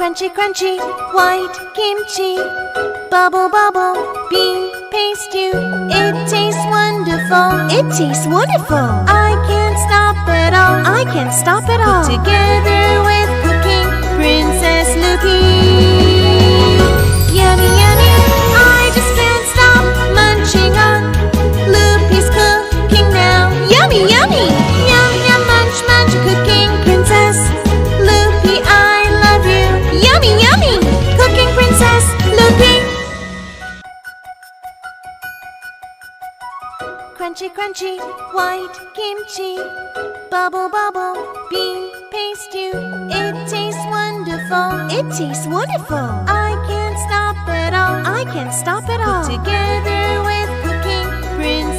Crunchy, crunchy, white kimchi. Bubble, bubble, bean paste stew. It tastes wonderful. It tastes wonderful. I can't stop at all. I can't stop at all. Put together with cooking Princess Loopy. Yummy, yummy, I just can't stop munching on Loopy's cooking now. Yummy, yummy, yum, yum, munch, munch, cooking Princess Loopy, I love you. Yummy, yummy, cooking Princess Loopy. Crunchy, crunchy, white kimchi. Bubble, bubble, bean paste stew. It tastes wonderful. It tastes wonderful. I can't stop at all. I can't stop at all. Put together with cooking Princess